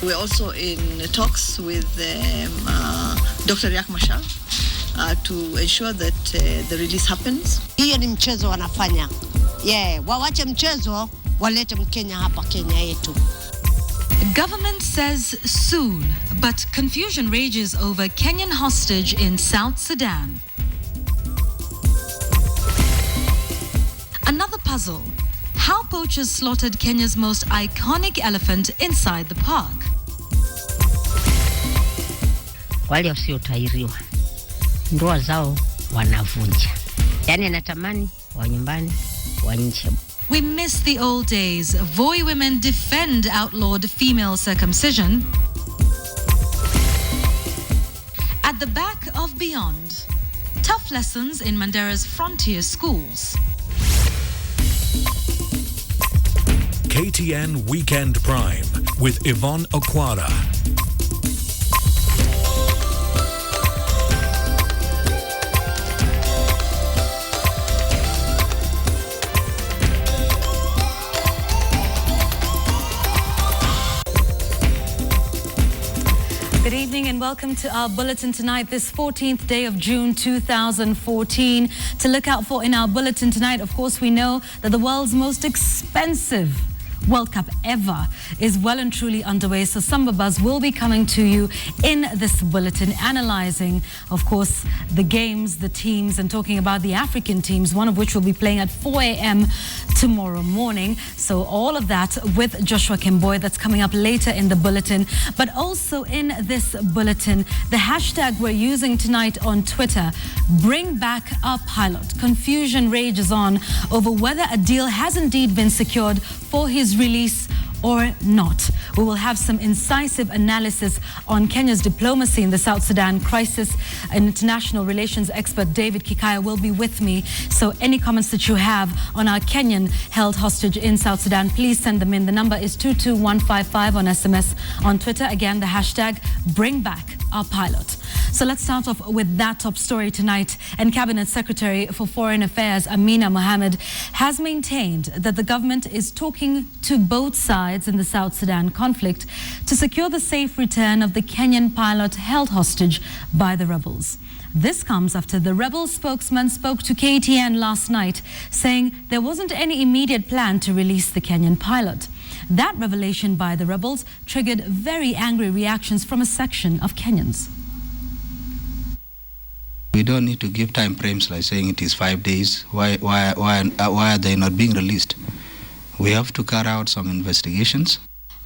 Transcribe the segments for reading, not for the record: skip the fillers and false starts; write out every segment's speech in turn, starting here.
We're also in talks with Dr. Riek Machar to ensure that the release happens. Hiyo ni mchezo wanafanya. Wawache mchezo, walete Mkenya hapa Kenya yetu. Government says soon, but confusion rages over Kenyan hostage in South Sudan. Another puzzle. How poachers slaughtered Kenya's most iconic elephant inside the park. Wale wasiotairiwa ndoa zao wanavunja. Yani natamani wa nyumbani wa nje. We miss the old days. Voi women defend outlawed female circumcision. At the back of Beyond, tough lessons in Mandera's frontier schools. KTN Weekend Prime with Yvonne Okwara. Good evening and welcome to our bulletin tonight, this 14th day of June 2014. To look out for in our bulletin tonight, of course, we know that the world's most expensive World Cup ever is well and truly underway. So some of us will be coming to you in this bulletin, analyzing, of course, the games, the teams, and talking about the African teams, one of which will be playing at 4 a.m. tomorrow morning. So all of that with Joshua Kimboy, that's coming up later in the bulletin. But also in this bulletin, the hashtag we're using tonight on Twitter, bring back our pilot. Confusion rages on over whether a deal has indeed been secured for his release or not. We will have some incisive analysis on Kenya's diplomacy in the South Sudan crisis. An international relations expert, David Kikaya, will be with me. So any comments that you have on our Kenyan held hostage in South Sudan, please send them in. The number is 22155 on SMS. On Twitter, again, the hashtag bring back our pilot. So let's start off with that top story tonight. And Cabinet Secretary for Foreign Affairs, Amina Mohammed, has maintained that the government is talking to both sides in the South Sudan conflict to secure the safe return of the Kenyan pilot held hostage by the rebels. This comes after the rebel spokesman spoke to KTN last night, saying there wasn't any immediate plan to release the Kenyan pilot. That revelation by the rebels triggered very angry reactions from a section of Kenyans. We don't need to give time frames like saying it is 5 days. Why are they not being released? We have to carry out some investigations.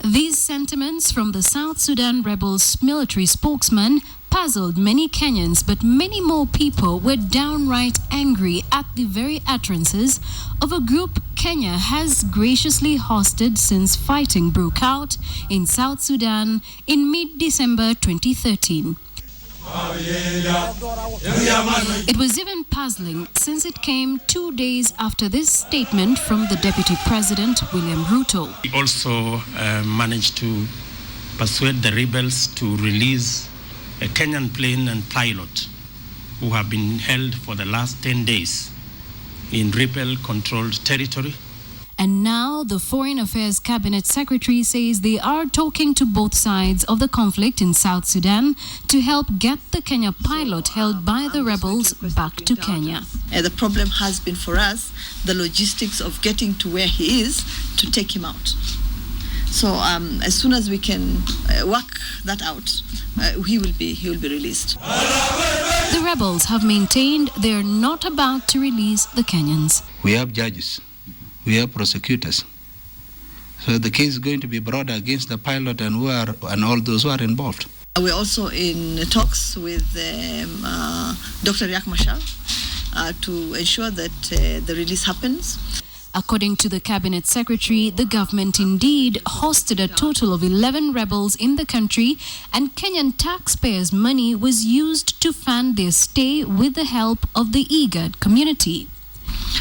These sentiments from the South Sudan rebels' military spokesman puzzled many Kenyans, but many more people were downright angry at the very utterances of a group Kenya has graciously hosted since fighting broke out in South Sudan in mid-December 2013. It was even puzzling since it came 2 days after this statement from the Deputy President, William Ruto. We also managed to persuade the rebels to release a Kenyan plane and pilot who have been held for the last 10 days in rebel-controlled territory. And now the Foreign Affairs Cabinet Secretary says they are talking to both sides of the conflict in South Sudan to help get the Kenya pilot held by the rebels back to Kenya. The problem has been for us the logistics of getting to where he is to take him out. So as soon as we can work that out, he will be released. The rebels have maintained they're not about to release the Kenyans. We have judges. We have prosecutors. So the case is going to be brought against the pilot and all those who are involved. We're also in talks with Dr. Riek Machar to ensure that the release happens. According to the Cabinet Secretary, the government indeed hosted a total of 11 rebels in the country, and Kenyan taxpayers' money was used to fund their stay with the help of the IGAD community.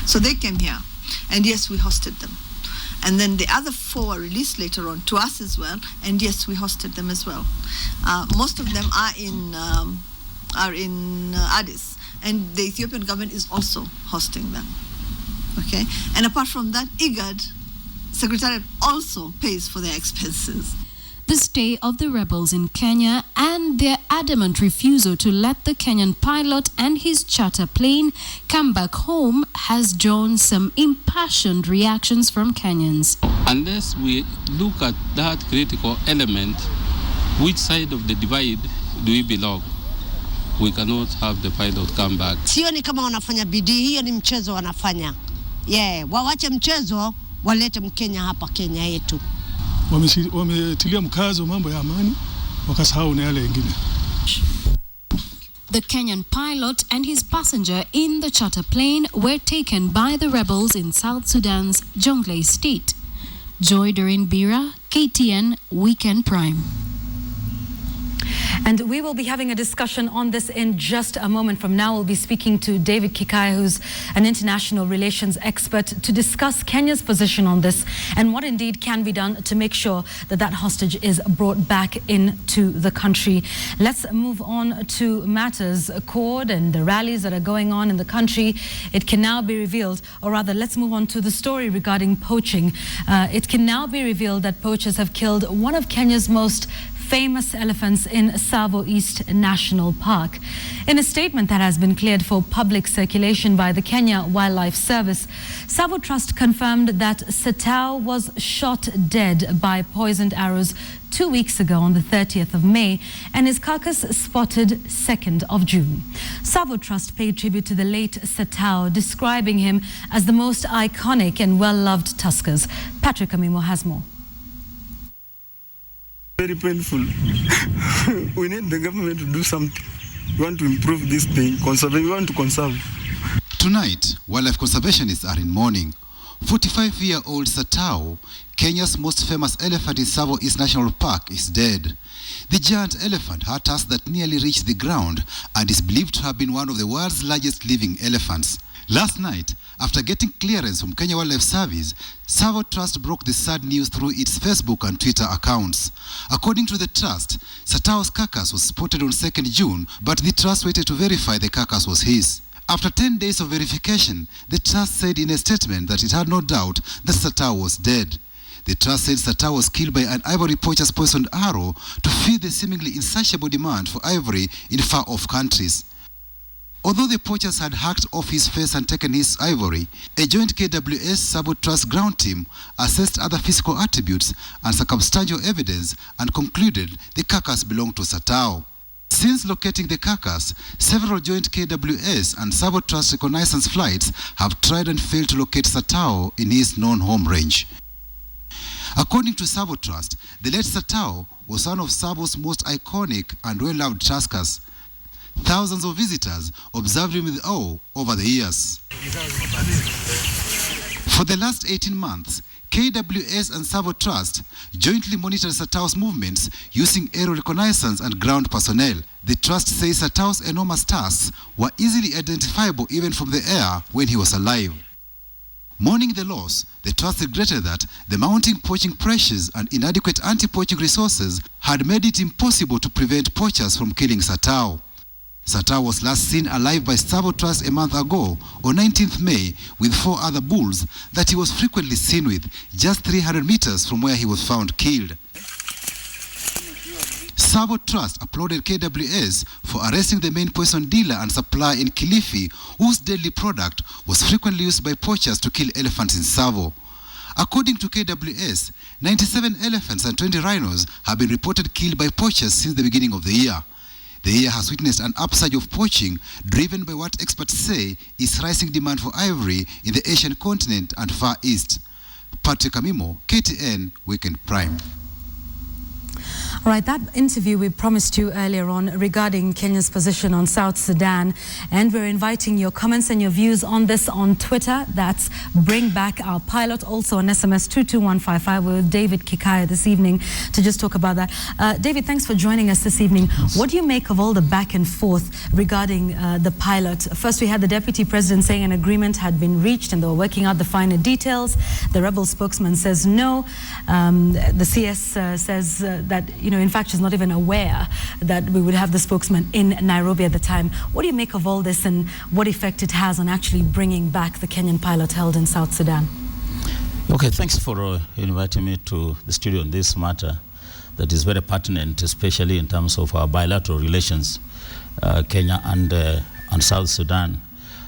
So they came here. And yes, we hosted them. And then the other 4 were released later on to us as well. And yes, we hosted them as well. Most of them are in Addis. And the Ethiopian government is also hosting them. Okay? And apart from that, IGAD Secretariat also pays for their expenses. the stay of the rebels in Kenya and their adamant refusal to let the Kenyan pilot and his charter plane come back home has drawn some impassioned reactions from Kenyans. Unless we look at that critical element, which side of the divide do we belong? We cannot have the pilot come back. Sioni kama wanafanya bidii, hiyo ni mchezo wanafanya. Wawache mchezo, walete Mkenya hapa Kenya yetu. Wametilia mkazo mambo ya amani, wakasahau na yale mengine. The Kenyan pilot and his passenger in the charter plane were taken by the rebels in South Sudan's Jonglei state. Joy Doreen Bira, KTN Weekend Prime. And we will be having a discussion on this in just a moment from now. We'll be speaking to David Kikaya, who's an international relations expert, to discuss Kenya's position on this and what indeed can be done to make sure that that hostage is brought back into the country. Let's move on to matters accord and the rallies that are going on in the country. It can now be revealed, or rather, let's move on to the story regarding poaching. It can now be revealed that poachers have killed one of Kenya's most famous elephants in Tsavo East National Park. In a statement that has been cleared for public circulation by the Kenya Wildlife Service, Tsavo Trust confirmed that Satao was shot dead by poisoned arrows 2 weeks ago on the 30th of May and his carcass spotted 2nd of June. Tsavo Trust paid tribute to the late Satao, describing him as the most iconic and well-loved tuskers. Patrick Amimo has more. Very painful. We need the government to do something. We want to improve this thing. We want to conserve. Tonight, wildlife conservationists are in mourning. 45-year-old Satao, Kenya's most famous elephant in Tsavo East National Park, is dead. The giant elephant had tusks that nearly reached the ground and is believed to have been one of the world's largest living elephants. Last night, after getting clearance from Kenya Wildlife Service, Tsavo Trust broke the sad news through its Facebook and Twitter accounts. According to the trust, Satao's carcass was spotted on 2nd June, but the trust waited to verify the carcass was his. After 10 days of verification, the trust said in a statement that it had no doubt that Satao was dead. The trust said Satao was killed by an ivory poacher's poisoned arrow to feed the seemingly insatiable demand for ivory in far-off countries. Although the poachers had hacked off his face and taken his ivory, a joint KWS Tsavo Trust ground team assessed other physical attributes and circumstantial evidence and concluded the carcass belonged to Satao. Since locating the carcass, several joint KWS and Tsavo Trust reconnaissance flights have tried and failed to locate Satao in his known home range. According to Tsavo Trust, the late Satao was one of Tsavo's most iconic and well-loved tuskers. Thousands of visitors observed him with awe over the years. For the last 18 months, KWS and Tsavo Trust jointly monitored Satao's movements using aerial reconnaissance and ground personnel. The trust says Satao's enormous tusks were easily identifiable even from the air when he was alive. Mourning the loss, the trust regretted that the mounting poaching pressures and inadequate anti-poaching resources had made it impossible to prevent poachers from killing Satao. Satao was last seen alive by Tsavo Trust a month ago, on 19th May, with 4 other bulls that he was frequently seen with, just 300 meters from where he was found killed. Tsavo Trust applauded KWS for arresting the main poison dealer and supplier in Kilifi, whose deadly product was frequently used by poachers to kill elephants in Tsavo. According to KWS, 97 elephants and 20 rhinos have been reported killed by poachers since the beginning of the year. The year has witnessed an upsurge of poaching, driven by what experts say is rising demand for ivory in the Asian continent and Far East. Patrick Amimo, KTN Weekend Prime. All right, that interview we promised you earlier on regarding Kenya's position on South Sudan, and we're inviting your comments and your views on this on Twitter. That's Bring Back Our Pilot. Also on SMS 22155 with David Kikaya this evening to just talk about that. David, thanks for joining us this evening. What do you make of all the back and forth regarding the pilot? First, we had the deputy president saying an agreement had been reached and they were working out the finer details. The rebel spokesman says no. The CS says that, in fact, she's not even aware that we would have the spokesman in Nairobi at the time. What do you make of all this and what effect it has on actually bringing back the Kenyan pilot held in South Sudan? Okay, thanks for inviting me to the studio on this matter. that is very pertinent, especially in terms of our bilateral relations, Kenya and South Sudan.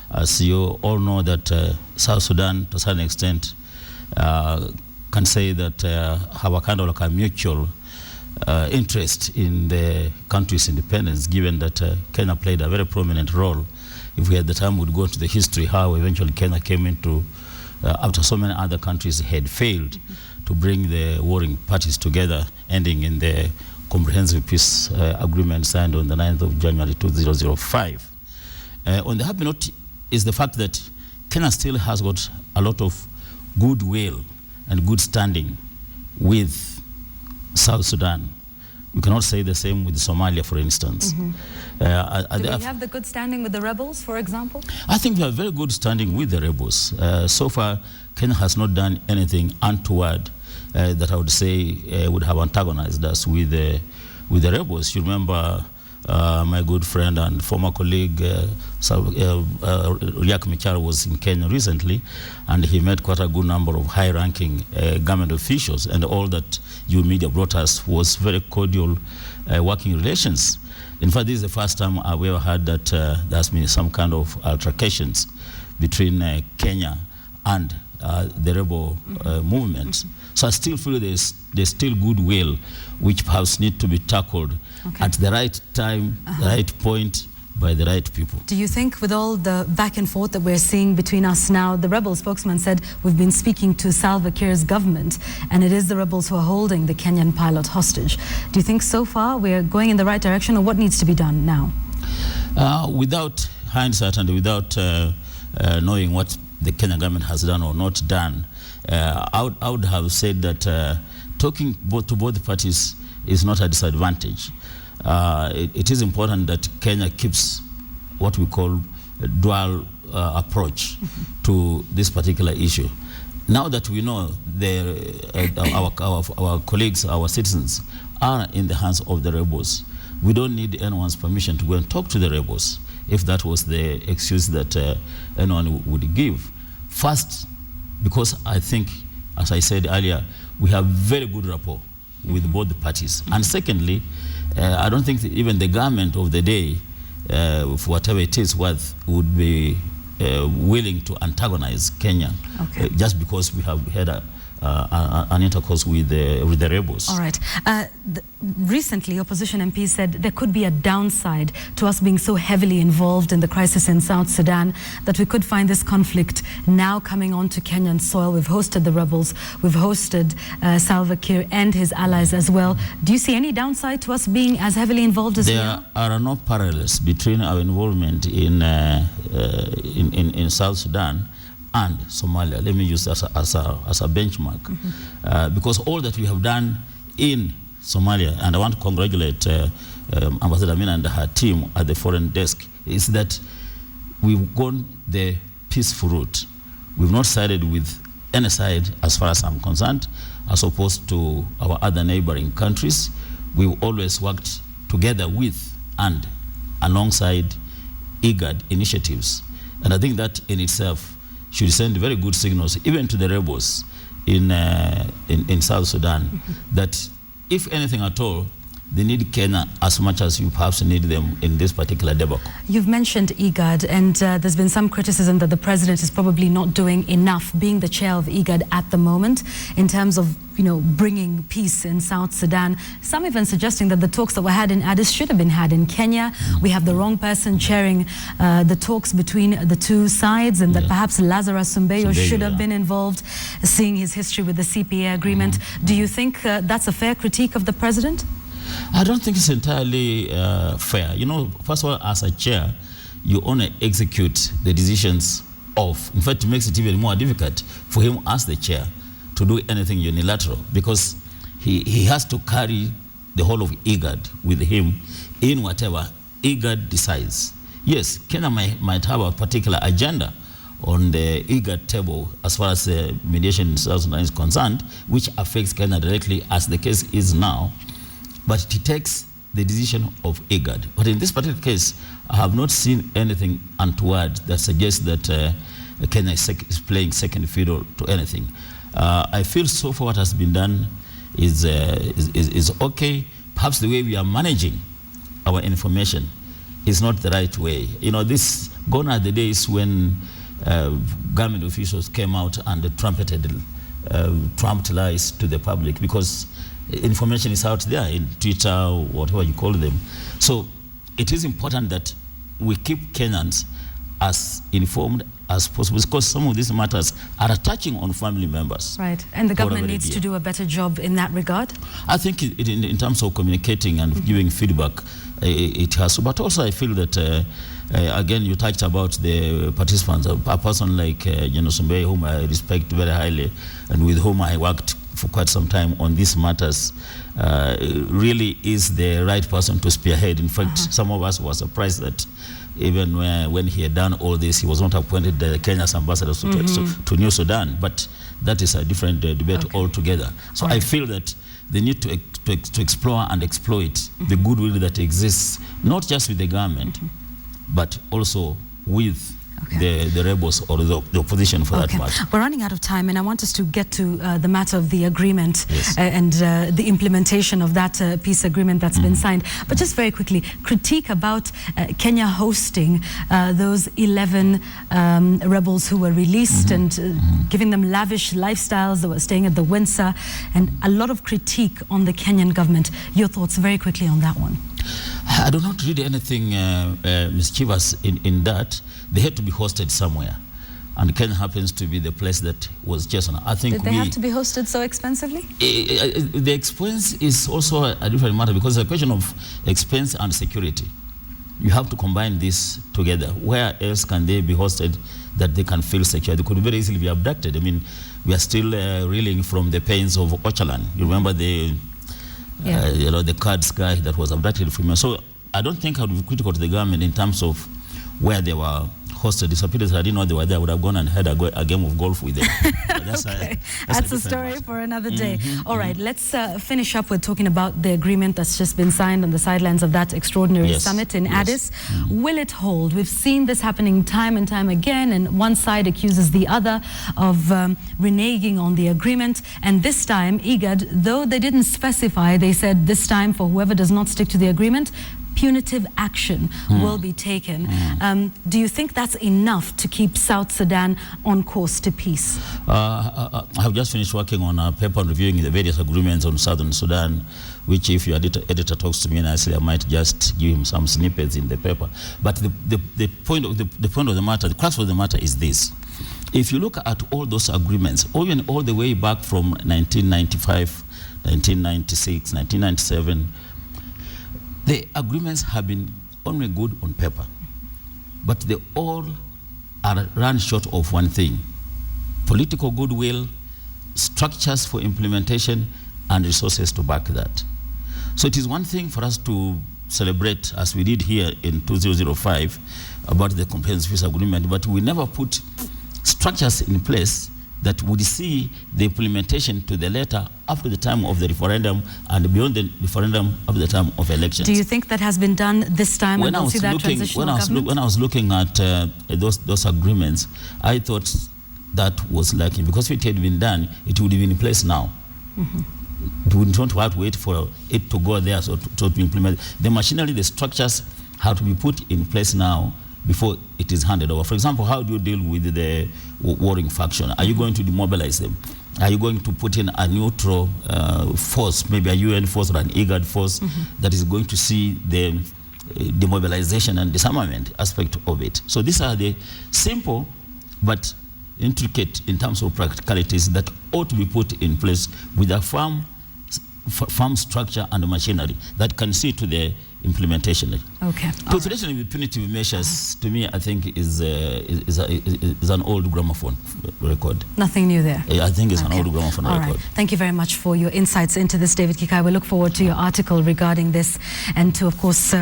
As you all know that South Sudan, to a certain extent, can say that have a kind of like a mutual interest in the country's independence, given that Kenya played a very prominent role. If we at the time would go to the history, how eventually Kenya came into, after so many other countries had failed to bring the warring parties together, ending in the comprehensive peace agreement signed on the 9th of January 2005. On the happy note is the fact that Kenya still has got a lot of goodwill and good standing with South Sudan. We cannot say the same with Somalia, for instance. Do we have the good standing with the rebels, for example? I think we have very good standing with the rebels. So far, Kenya has not done anything untoward that I would say would have antagonized us with the rebels. You remember my good friend and former colleague Riek Machar was in Kenya recently, and he met quite a good number of high-ranking government officials, and all that you media brought us was very cordial working relations. In fact, this is the first time I've ever heard that there has been some kind of altercations between Kenya and the rebel movements. So I still feel there's still goodwill, which perhaps need to be tackled at the right time, the right point, by the right people. Do you think with all the back and forth that we're seeing between us now, the rebel spokesman said we've been speaking to Salva Kiir's government and it is the rebels who are holding the Kenyan pilot hostage. Do you think so far we're going in the right direction, or what needs to be done now? Without hindsight and without knowing what the Kenyan government has done or not done, I would have said that talking to both parties is not a disadvantage. It is important that Kenya keeps what we call a dual approach to this particular issue. Now that we know our colleagues, our citizens are in the hands of the rebels, we don't need anyone's permission to go and talk to the rebels, if that was the excuse that anyone would give. First, because I think, as I said earlier, we have very good rapport with both the parties. And secondly, I don't think that even the government of the day, for whatever it is worth, would be willing to antagonize Kenya just because we have had an intercourse with the rebels. All right. Recently, opposition MPs said there could be a downside to us being so heavily involved in the crisis in South Sudan that we could find this conflict now coming onto Kenyan soil. We've hosted the rebels, we've hosted Salva Kiir and his allies as well. Do you see any downside to us being as heavily involved as we are? There are no parallels between our involvement in South Sudan and Somalia. Let me use that as a benchmark, because all that we have done in Somalia, and I want to congratulate Ambassador Amina and her team at the foreign desk, is that we've gone the peaceful route. We've not sided with any side as far as I'm concerned, as opposed to our other neighboring countries. We've always worked together with and alongside IGAD initiatives. And I think that in itself should send very good signals, even to the rebels in South Sudan, that if anything at all, they need Kenya as much as you perhaps need them in this particular debacle. You've mentioned IGAD, and there's been some criticism that the president is probably not doing enough, being the chair of IGAD at the moment, in terms of bringing peace in South Sudan. Some even suggesting that the talks that were had in Addis should have been had in Kenya. We have the wrong person chairing the talks between the two sides, and that perhaps Lazarus Sumbeyo should have been involved, seeing his history with the CPA agreement. Do you think that's a fair critique of the president? I don't think it's entirely fair. First of all, as a chair, you only execute the decisions of. In fact, it makes it even more difficult for him as the chair to do anything unilateral, because he has to carry the whole of IGAD with him in whatever IGAD decides. Yes, Kenya might have a particular agenda on the IGAD table as far as mediation in South Sudan is concerned, which affects Kenya directly, as the case is now. But it takes the decision of IGAD. But in this particular case, I have not seen anything untoward that suggests that Kenya is playing second fiddle to anything. I feel so far what has been done is okay. Perhaps the way we are managing our information is not the right way. This gone are the days when government officials came out and trumpeted trumped lies to the public, because information is out there in Twitter or whatever you call them. So it is important that we keep Kenyans as informed as possible, because some of these matters are touching on family members. Right, and the government needs to do a better job in that regard? I think in terms of communicating and giving feedback, it has to. But also I feel that, again, you touched about the participants. A person like Sumbe, whom I respect very highly and with whom I worked for quite some time on these matters, really is the right person to spearhead. In fact, some of us were surprised that even when he had done all this, he was not appointed the Kenya's ambassador to New Sudan. But that is a different debate altogether. So I feel that they need to explore and exploit the goodwill that exists, not just with the government, but also with the rebels or the opposition for that matter. We're running out of time, and I want us to get to the matter of the agreement and the implementation of that peace agreement that's been signed. But just very quickly, critique about Kenya hosting those 11 rebels who were released and giving them lavish lifestyles. They were staying at the Windsor, and a lot of critique on the Kenyan government. Your thoughts very quickly on that one? I do not read anything mischievous in that. They had to be hosted somewhere, and Kenya happens to be the place that was chosen. I think Did they have to be hosted so expensively? The expense is also a different matter, because it's a question of expense and security. You have to combine this together. Where else can they be hosted that they can feel secure? They could very easily be abducted. I mean, we are still reeling from the pains of Ochalan. You remember the Kurds guy that was abducted from here. So I don't think I would be critical to the government in terms of where they were hosted. Disappeared. I didn't know they were there. I would have gone and had a game of golf with them. That's a story for another day. All right, let's finish up with talking about the agreement that's just been signed on the sidelines of that extraordinary summit in Addis. Will it hold? We've seen this happening time and time again, and one side accuses the other of reneging on the agreement. And this time, IGAD, though they didn't specify, they said this time for whoever does not stick to the agreement, punitive action will be taken. Do you think that's enough to keep South Sudan on course to peace? I have just finished working on a paper reviewing the various agreements on Southern Sudan, which if your editor talks to me nicely, I might just give him some snippets in the paper. But the point of the matter, the crux of the matter is this. If you look at all those agreements, even all the way back from 1995, 1996, 1997, the agreements have been only good on paper, but they all are run short of one thing: political goodwill, structures for implementation, and resources to back that. So it is one thing for us to celebrate, as we did here in 2005, about the comprehensive peace agreement, but we never put structures in place that would see the implementation to the letter after the time of the referendum and beyond the referendum after the time of elections. Do you think that has been done this time? When I was looking at those agreements, I thought that was lacking, because if it had been done, it would have been in place now. We would not have to wait for it to go there to implement. The machinery, the structures have to be put in place now before it is handed over. For example, how do you deal with the warring faction? Are you going to demobilize them? Are you going to put in a neutral force, maybe a UN force or an IGAD force that is going to see the demobilization and disarmament aspect of it? So these are the simple but intricate in terms of practicalities that ought to be put in place with a firm structure and machinery that can see to the implementation. Okay. Consideration with punitive measures, to me, I think is an old gramophone record. Nothing new there. I think it's an old gramophone record. Right. Thank you very much for your insights into this, David Kikai. We look forward to your article regarding this, and to, of course,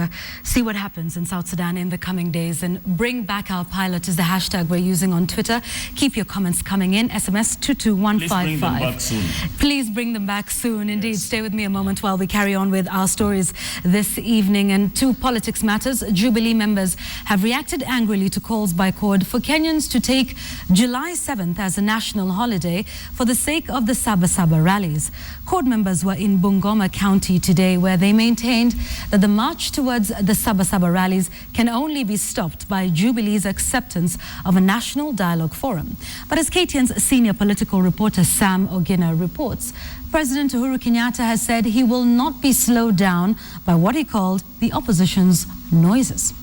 see what happens in South Sudan in the coming days. And bring back our pilot is the hashtag we're using on Twitter. Keep your comments coming in. SMS 22155. Please bring them back soon. Indeed. Stay with me a moment while we carry on with our stories this evening. evening, and to politics matters. Jubilee members have reacted angrily to calls by CORD for Kenyans to take July 7th as a national holiday for the sake of the Saba Saba rallies. CORD members were in Bungoma County today, where they maintained that the march towards the Saba Saba rallies can only be stopped by Jubilee's acceptance of a national dialogue forum. But as KTN's senior political reporter Sam Ogina reports, President Uhuru Kenyatta has said he will not be slowed down by what he called the opposition's noises.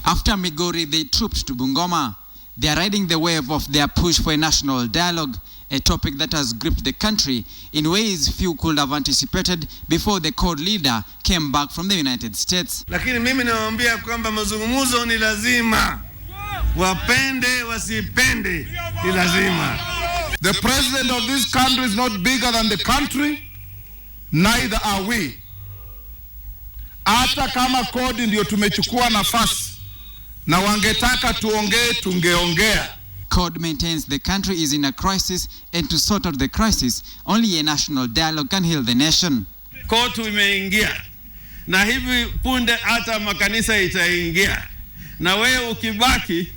After Migori, they trooped to Bungoma. They are riding the wave of their push for a national dialogue, a topic that has gripped the country in ways few could have anticipated before the CORD leader came back from the United States. Lakini mimi nawaambia kwamba mazungumzo ni lazima. Wapende wasipende ni lazima. The president of this country is not bigger than the country, neither are we. Hata kama CORD ndio tumechukua nafasi na wangetaka tuongee tungeongea. CORD maintains the country is in a crisis, and to sort out the crisis, only a national dialogue can heal the nation. CORD imeingia na hivi punde hata makanisa itaingia, na wewe ukibaki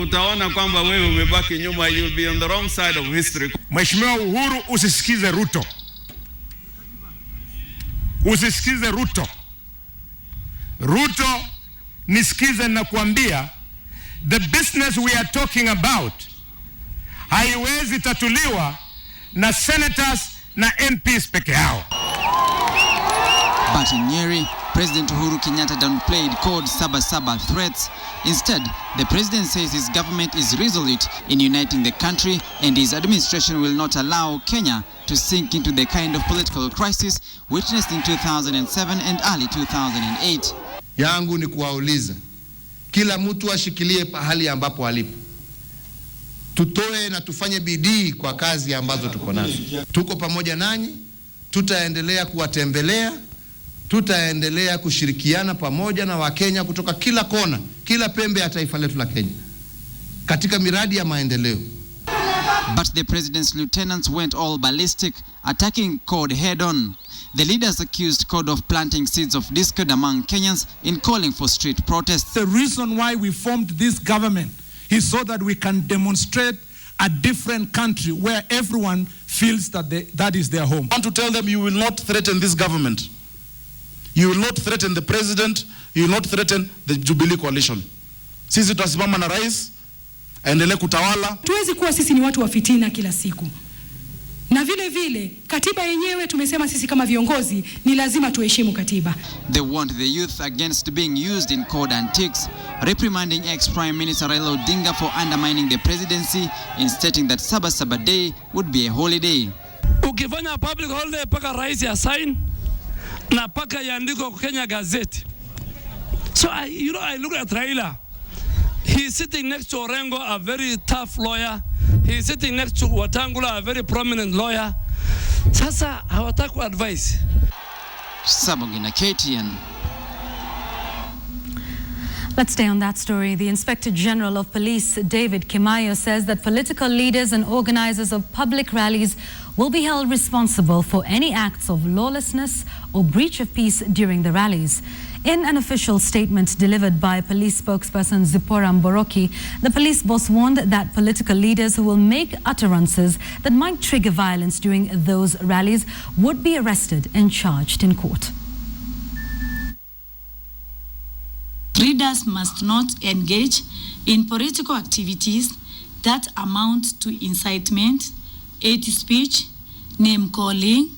utaona kwamba wewe umebaki nyuma. You'll be on the wrong side of history. Mheshimiwa Uhuru, usisikize Ruto. Usisikize Ruto. Ruto, nisikize na kuambia, the business we are talking about haiwezi tatuliwa na senators na MPs peke yao. But in Nyeri, President Uhuru Kenyatta downplayed CORD Saba Saba threats. Instead, the president says his government is resolute in uniting the country, and his administration will not allow Kenya to sink into the kind of political crisis witnessed in 2007 and early 2008. Yangu ni kuwauliza, kila mtu ashikilie pahali ambapo alipo. Tutoe na tufanye bidii kwa kazi ambazo tuko nazo. Tuko pamoja nanyi, tutaendelea kuwatembelea, tutaendelea kushirikiana pamoja na Wakenya kutoka kila kona, kila pembe ya taifa letu la Kenya katika miradi ya maendeleo. But the president's lieutenants went all ballistic, attacking CORD head-on. The leaders accused CORD of planting seeds of discord among Kenyans in calling for street protests. The reason why we formed this government is so that we can demonstrate a different country where everyone feels that that is their home. I want to tell them, you will not threaten this government. You will not threaten the president. You will not threaten the Jubilee coalition. Sisi tutasimama na rais aendelee kutawala. Tuwezi kuwa sisi ni watu wa fitina kila siku. Na vile vile katiba yenyewe tumesema sisi kama viongozi ni lazima tuheshimu katiba. They warned the youth against being used in CORD antics, reprimanding ex-Prime Minister Raila Odinga for undermining the presidency in stating that Saba Saba Day would be a holiday. Ukifanya public holiday paka rais ya sign na paka yaandiko Kenya Gazette. So I look at Raila. He's sitting next to Orengo, a very tough lawyer. He's sitting next to Watangula, a very prominent lawyer. Sasa hawataka advice. Sabongina, KTN. Let's stay on that story. The Inspector General of Police, David Kimayo, says that political leaders and organizers of public rallies will be held responsible for any acts of lawlessness or breach of peace during the rallies. In an official statement delivered by police spokesperson Zipporah Mboroki, the police boss warned that political leaders who will make utterances that might trigger violence during those rallies would be arrested and charged in court. Leaders must not engage in political activities that amount to incitement, hate speech, name calling,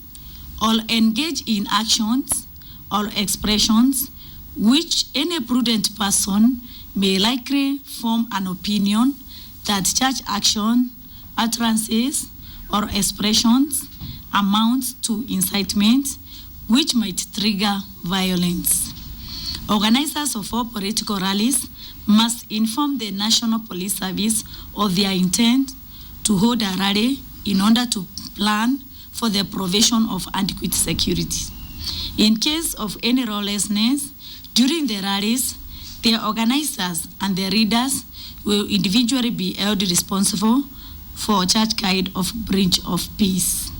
or engage in actions or expressions which any prudent person may likely form an opinion that such action, utterances, or expressions amount to incitement which might trigger violence. Organizers of all political rallies must inform the National Police Service of their intent to hold a rally in order to plan for the provision of adequate security. In case of any lawlessness during the rallies, the organizers and the leaders will individually be held responsible for such kind of breach of peace.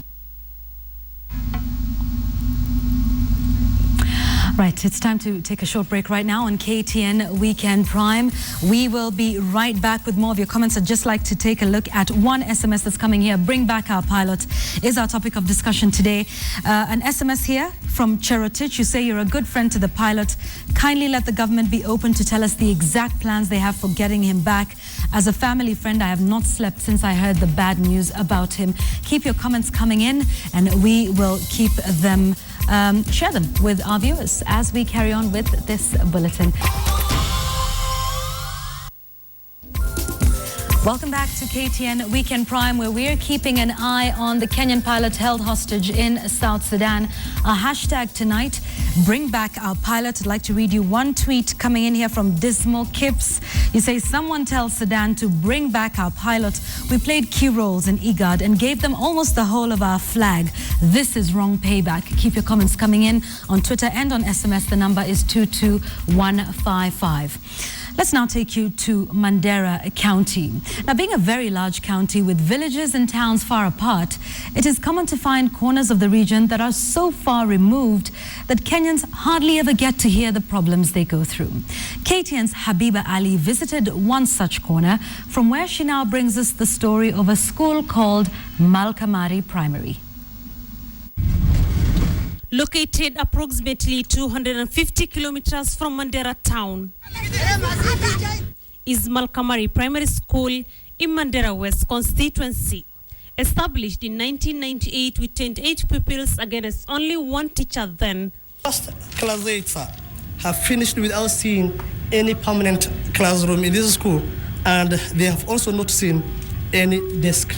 Right, it's time to take a short break right now on KTN Weekend Prime. We will be right back with more of your comments. I'd just like to take a look at one SMS that's coming here. Bring back our pilot is our topic of discussion today. An SMS here from Cherotich. You say you're a good friend to the pilot. Kindly let the government be open to tell us the exact plans they have for getting him back. As a family friend, I have not slept since I heard the bad news about him. Keep your comments coming in and we will keep them share them with our viewers as we carry on with this bulletin. Welcome back to KTN Weekend Prime, where we're keeping an eye on the Kenyan pilot held hostage in South Sudan. Our hashtag tonight, bring back our pilot. I'd like to read you one tweet coming in here from Dismal Kips. You say, someone tell Sudan to bring back our pilot. We played key roles in IGAD and gave them almost the whole of our flag. This is wrong payback. Keep your comments coming in on Twitter and on SMS. The number is 22155. Let's now take you to Mandera County. Now, being a very large county with villages and towns far apart, it is common to find corners of the region that are so far removed that Kenyans hardly ever get to hear the problems they go through. KTN's Habiba Ali visited one such corner, from where she now brings us the story of a school called Malkamari Primary. Located approximately 250 kilometers from Mandera town is Malkamari Primary School in Mandera West constituency. Established in 1998 with 28 pupils against only one teacher then. First class 8 have finished without seeing any permanent classroom in this school, and they have also not seen any desk.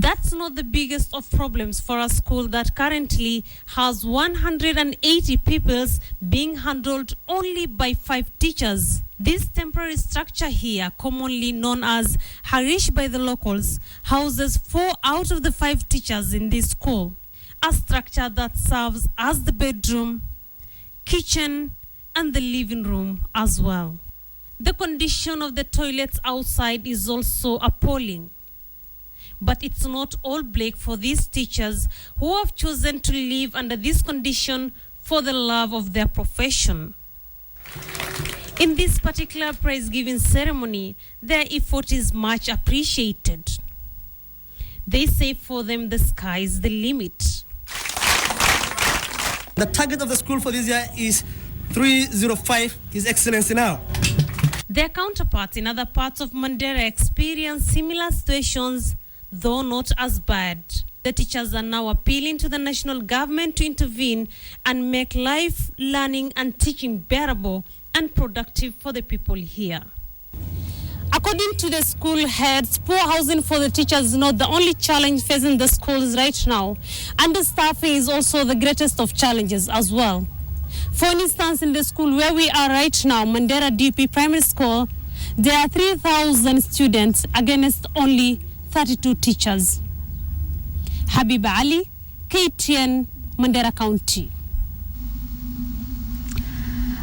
That's not the biggest of problems for a school that currently has 180 pupils being handled only by 5 teachers. This temporary structure here, commonly known as Harish by the locals, houses 4 out of the 5 teachers in this school. A structure that serves as the bedroom, kitchen, and the living room as well. The condition of the toilets outside is also appalling. But it's not all bleak for these teachers who have chosen to live under this condition for the love of their profession. In this particular prize-giving ceremony, their effort is much appreciated. They say for them the sky is the limit. The target of the school for this year is 305, His Excellency now. Their counterparts in other parts of Mandera experience similar situations, though not as bad. The teachers are now appealing to the national government to intervene and make life, learning and teaching bearable and productive for the people here. According to the school heads, poor housing for the teachers is not the only challenge facing the schools right now. Understaffing is also the greatest of challenges as well. For instance, in the school where we are right now, Mandera DP Primary School, there are 3,000 students against only 32 teachers. Habiba Ali, KTN, Mandera County.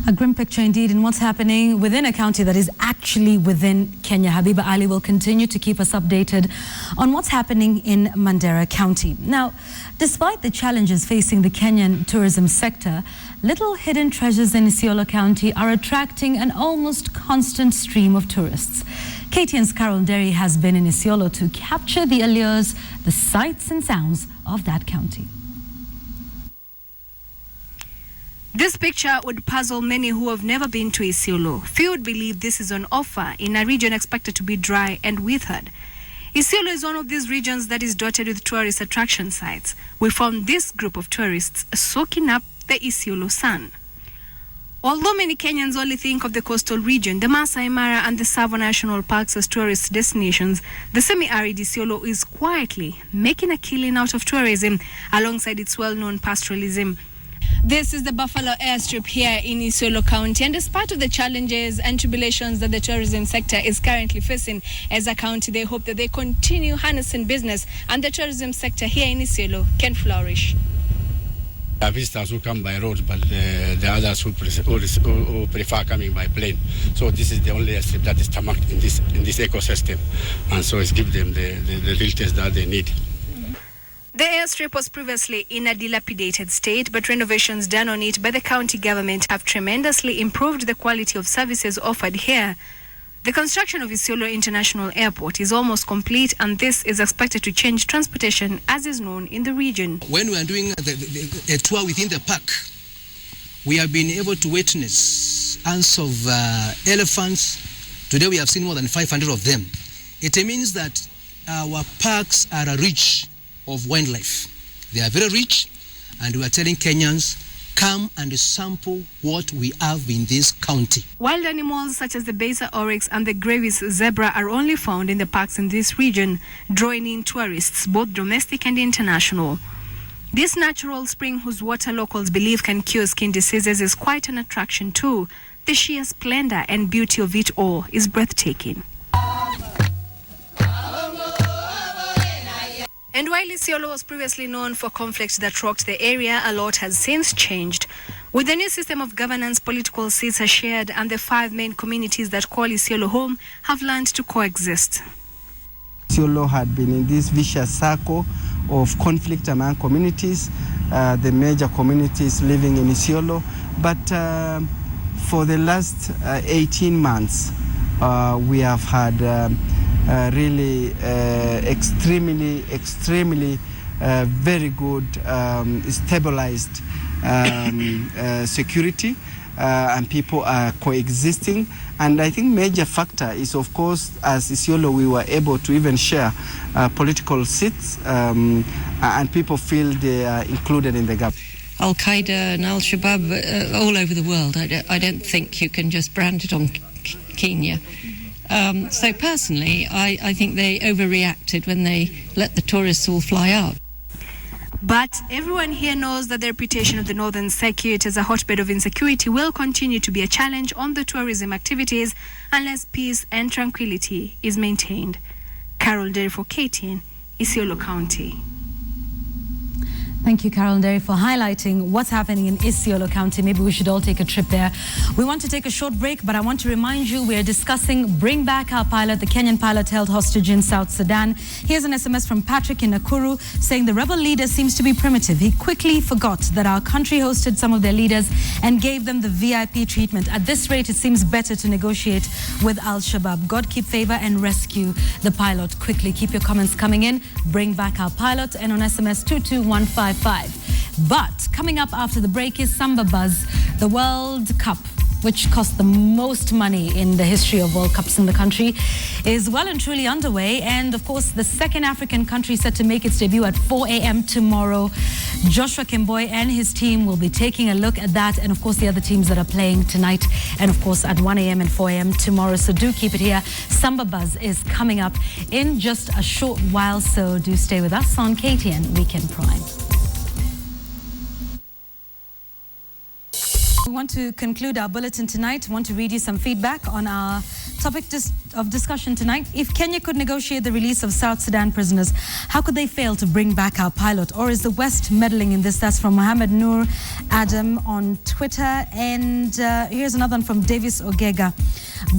A grim picture indeed in what's happening within a county that is actually within Kenya. Habiba Ali will continue to keep us updated on what's happening in Mandera County. Now, despite the challenges facing the Kenyan tourism sector, little hidden treasures in Isiolo County are attracting an almost constant stream of tourists. KTN's Carol Derry has been in Isiolo to capture the allures, the sights and sounds of that county. This picture would puzzle many who have never been to Isiolo. Few would believe this is on offer in a region expected to be dry and withered. Isiolo is one of these regions that is dotted with tourist attraction sites. We found this group of tourists soaking up the Isiolo sun. Although many Kenyans only think of the coastal region, the Masai Mara and the Tsavo National Parks as tourist destinations, the semi-arid Isiolo is quietly making a killing out of tourism alongside its well-known pastoralism. This is the Buffalo Airstrip here in Isiolo County, and despite of the challenges and tribulations that the tourism sector is currently facing as a county, they hope that they continue harnessing business and the tourism sector here in Isiolo can flourish. Visitors who come by road, but the others who prefer coming by plane. So this is the only airstrip that is tarmacked in this ecosystem, and so it's give them the real taste that they need. The airstrip was previously in a dilapidated state, but renovations done on it by the county government have tremendously improved the quality of services offered here. The construction of Isiolo International Airport is almost complete, and this is expected to change transportation as is known in the region. When we are doing a tour within the park, we have been able to witness hunts of elephants. Today we have seen more than 500 of them. It means that our parks are rich of wildlife. They are very rich, and we are telling Kenyans, come and sample what we have in this county. Wild animals such as the Besa oryx and the Grevy's zebra are only found in the parks in this region, drawing in tourists, both domestic and international. This natural spring, whose water locals believe can cure skin diseases, is quite an attraction too. The sheer splendor and beauty of it all is breathtaking. And while Isiolo was previously known for conflicts that rocked the area, a lot has since changed. With the new system of governance, political seats are shared, and the 5 main communities that call Isiolo home have learned to coexist. Isiolo had been in this vicious circle of conflict among communities, the major communities living in Isiolo. But for the last 18 months, we have had really extremely very good stabilized security, and people are coexisting. And I think major factor is, of course, as Isiolo, we were able to even share political seats, and people feel they are included in the government. Al-Qaeda and Al-Shabaab all over the world. I don't think you can just brand it on Kenya. So personally, I think they overreacted when they let the tourists all fly out. But everyone here knows that the reputation of the Northern Circuit as a hotbed of insecurity will continue to be a challenge on the tourism activities unless peace and tranquility is maintained. Carol Derry for KTN, Isiolo County. Thank you, Carol Derry, for highlighting what's happening in Isiolo County. Maybe we should all take a trip there. We want to take a short break, but I want to remind you we're discussing Bring Back Our Pilot, the Kenyan pilot held hostage in South Sudan. Here's an SMS from Patrick in Nakuru saying the rebel leader seems to be primitive. He quickly forgot that our country hosted some of their leaders and gave them the VIP treatment. At this rate, it seems better to negotiate with Al-Shabaab. God keep favor and rescue the pilot quickly. Keep your comments coming in. Bring Back Our Pilot, and on SMS 22155. But coming up after the break is Samba Buzz, the World Cup, which cost the most money in the history of World Cups in the country, is well and truly underway. And of course, the second African country set to make its debut at 4 a.m. tomorrow. Joshua Kimboy and his team will be taking a look at that, and of course the other teams that are playing tonight, and of course at 1 a.m. and 4 a.m. tomorrow. So do keep it here. Samba Buzz is coming up in just a short while, so do stay with us on KTN Weekend Prime. We want to conclude our bulletin tonight. We want to read you some feedback on our topic of discussion tonight. If Kenya could negotiate the release of South Sudan prisoners, how could they fail to bring back our pilot? Or is the West meddling in this? That's from Mohammed Noor Adam on Twitter. And here's another one from Davis Ogega.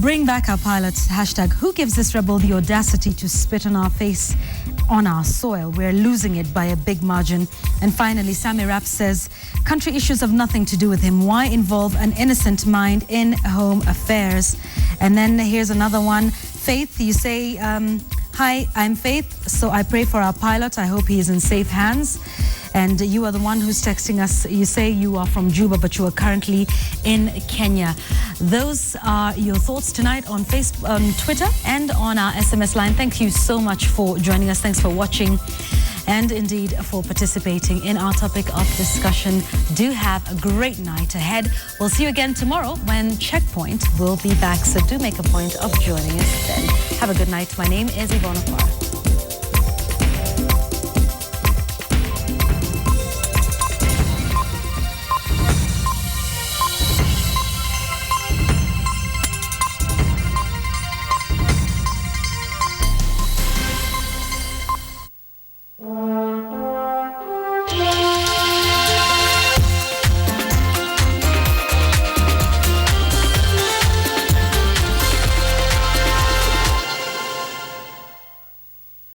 Bring back our pilot. Hashtag, who gives this rebel the audacity to spit on our face, on our soil? We're losing it by a big margin. And finally, Sammy Rapp says, country issues have nothing to do with him. Why involve an innocent mind in home affairs? And then here's another one. Faith, you say, hi, I'm Faith, so I pray for our pilot. I hope he is in safe hands. And you are the one who's texting us. You say you are from Juba, but you are currently in Kenya. Those are your thoughts tonight on Facebook, on Twitter, and on our SMS line. Thank you so much for joining us. Thanks for watching, and indeed for participating in our topic of discussion. Do have a great night ahead. We'll see you again tomorrow when Checkpoint will be back. So do make a point of joining us then. Have a good night. My name is Yvonne Afar.